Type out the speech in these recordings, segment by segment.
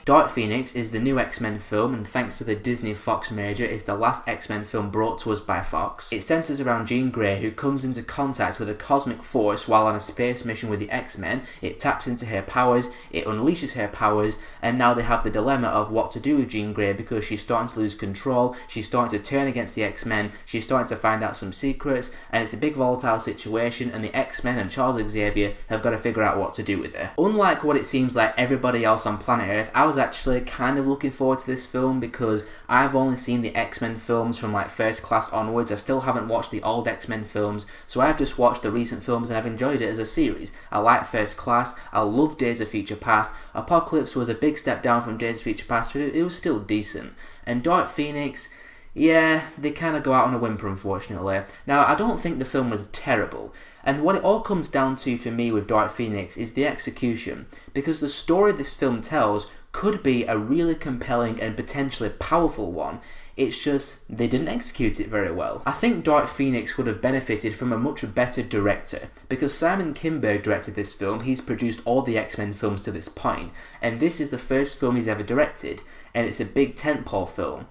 Dark Phoenix is the new X-Men film, and thanks to the Disney-Fox merger, is the last X-Men film brought to us by Fox. It centers around Jean Grey, who comes into contact with a cosmic force while on a space mission with the X-Men. It taps into her powers, it unleashes her powers, and now they have the dilemma of what to do with Jean Grey because she's starting to lose control, she's starting to turn against the X-Men, she's starting to find out some secrets, and it's a big volatile situation, and the X-Men and Charles Xavier have got to figure out what to do with her. Unlike what it seems like everybody else on planet Earth, I was actually kind of looking forward to this film because I've only seen the X-Men films from like First Class onwards. I still haven't watched the old X-Men films, so I've just watched the recent films and I've enjoyed it as a series. I like First Class, I love Days of Future Past. Apocalypse was a big step down from Days of Future Past, but it was still decent. And Dark Phoenix, yeah, they kind of go out on a whimper, unfortunately. Now, I don't think the film was terrible, and what it all comes down to for me with Dark Phoenix is the execution, because the story this film tells could be a really compelling and potentially powerful one. It's just, they didn't execute it very well. I think Dark Phoenix would have benefited from a much better director, because Simon Kinberg directed this film. He's produced all the X-Men films to this point, and this is the first film he's ever directed, and it's a big tentpole film.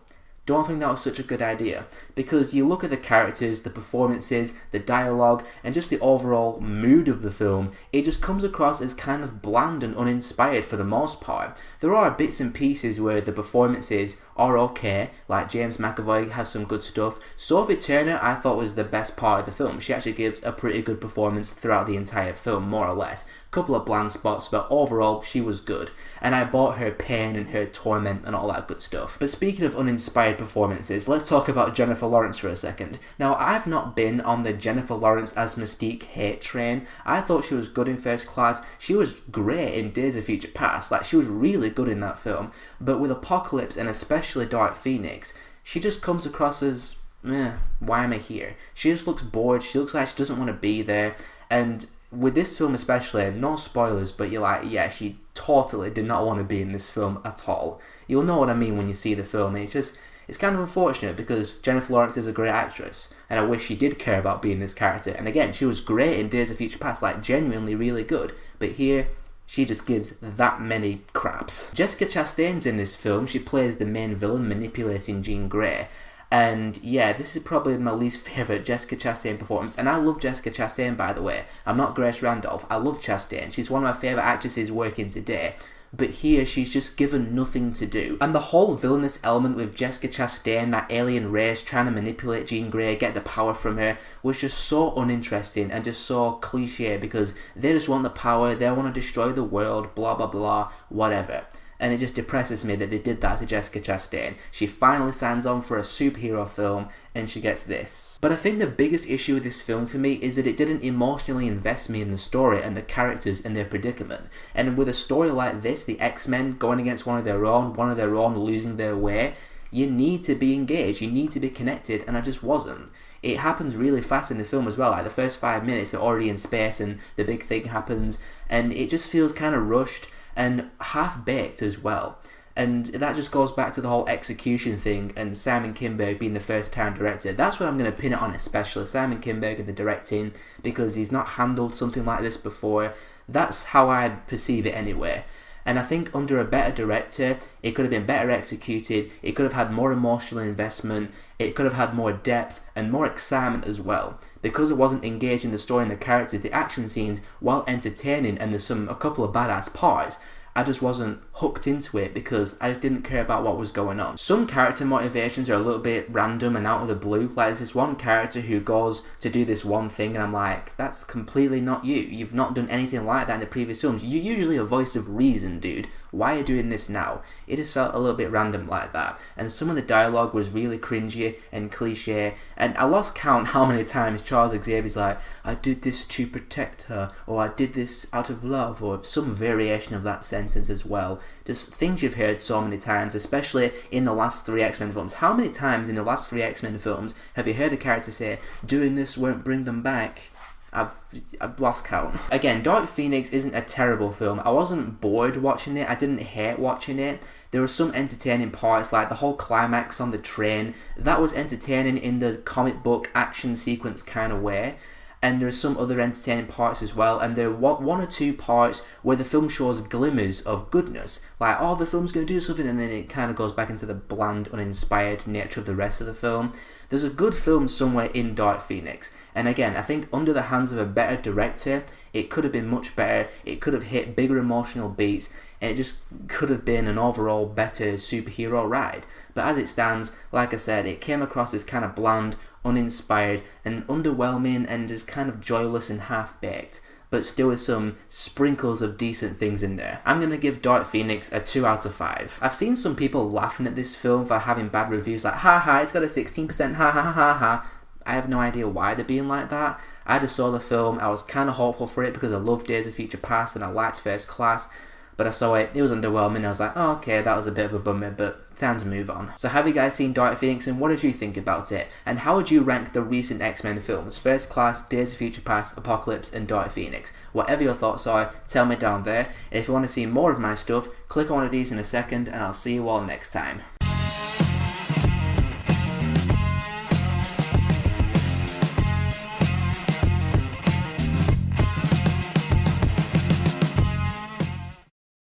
Don't think that was such a good idea, because you look at the characters, the performances, the dialogue, and just the overall mood of the film, it just comes across as kind of bland and uninspired for the most part. There are bits and pieces where the performances are okay, like James McAvoy has some good stuff. Sophie Turner I thought was the best part of the film. She actually gives a pretty good performance throughout the entire film, more or less. Couple of bland spots, but overall she was good, and I bought her pain and her torment and all that good stuff. But speaking of uninspired performances, let's talk about Jennifer Lawrence for a second. Now, I've not been on the Jennifer Lawrence as Mystique hate train. I thought she was good in First Class. She was great in Days of Future Past. Like, she was really good in that film. But with Apocalypse and especially Dark Phoenix, she just comes across as, why am I here? She just looks bored. She looks like she doesn't want to be there. And with this film especially, no spoilers, but you're like, yeah, she totally did not want to be in this film at all. You'll know what I mean when you see the film. It's kind of unfortunate because Jennifer Lawrence is a great actress, and I wish she did care about being this character. And again, she was great in Days of Future Past, like genuinely really good. But here, she just gives that many craps. Jessica Chastain's in this film. She plays the main villain manipulating Jean Grey. And yeah, this is probably my least favourite Jessica Chastain performance. And I love Jessica Chastain, by the way. I'm not Grace Randolph. I love Chastain. She's one of my favourite actresses working today. But here, she's just given nothing to do. And the whole villainous element with Jessica Chastain, that alien race trying to manipulate Jean Grey, get the power from her, was just so uninteresting and just so cliche because they just want the power, they want to destroy the world, blah blah blah, whatever. And it just depresses me that they did that to Jessica Chastain. She finally signs on for a superhero film, and she gets this. But I think the biggest issue with this film for me is that it didn't emotionally invest me in the story and the characters and their predicament. And with a story like this, the X-Men going against one of their own losing their way, you need to be engaged, you need to be connected, and I just wasn't. It happens really fast in the film as well, like the first 5 minutes they're already in space and the big thing happens, and it just feels kind of rushed and half-baked as well. And that just goes back to the whole execution thing and Simon Kinberg being the first-time director. That's what I'm going to pin it on, especially Simon Kinberg and the directing, because he's not handled something like this before. That's how I'd perceive it anyway. And I think under a better director, it could have been better executed, it could have had more emotional investment, it could have had more depth and more excitement as well. Because it wasn't engaged in the story and the characters, the action scenes, while entertaining, and there's a couple of badass parts, I just wasn't hooked into it because I just didn't care about what was going on. Some character motivations are a little bit random and out of the blue. Like there's this one character who goes to do this one thing and I'm like, that's completely not you. You've not done anything like that in the previous films. You're usually a voice of reason, dude. Why are you doing this now? It just felt a little bit random like that. And some of the dialogue was really cringy and cliche. And I lost count how many times Charles Xavier's like, I did this to protect her, or I did this out of love, or some variation of that sentence as well. Just things you've heard so many times, especially in the last 3 X-Men films. How many times in the last 3 X-Men films have you heard a character say, doing this won't bring them back? I've lost count. Again, Dark Phoenix isn't a terrible film. I wasn't bored watching it. I didn't hate watching it. There were some entertaining parts, like the whole climax on the train. That was entertaining in the comic book action sequence kind of way. and there are some other entertaining parts as well, and there are one or two parts where the film shows glimmers of goodness, like, oh, the film's going to do something, and then it kind of goes back into the bland, uninspired nature of the rest of the film. There's a good film somewhere in Dark Phoenix, and again, I think under the hands of a better director, it could have been much better, it could have hit bigger emotional beats, and it just could have been an overall better superhero ride. But as it stands, like I said, it came across as kind of bland, uninspired, and underwhelming, and just kind of joyless and half-baked, but still with some sprinkles of decent things in there. I'm going to give Dark Phoenix a 2 out of 5. I've seen some people laughing at this film for having bad reviews, like, ha, it's got a 16%, ha. I have no idea why they're being like that. I just saw the film, I was kind of hopeful for it because I love Days of Future Past and I liked First Class, but I saw it was underwhelming. I was like, oh, okay, that was a bit of a bummer, but time to move on. So have you guys seen Dark Phoenix, and what did you think about it? And how would you rank the recent X-Men films? First Class, Days of Future Past, Apocalypse, and Dark Phoenix. Whatever your thoughts are, tell me down there. And if you want to see more of my stuff, click on one of these in a second, and I'll see you all next time.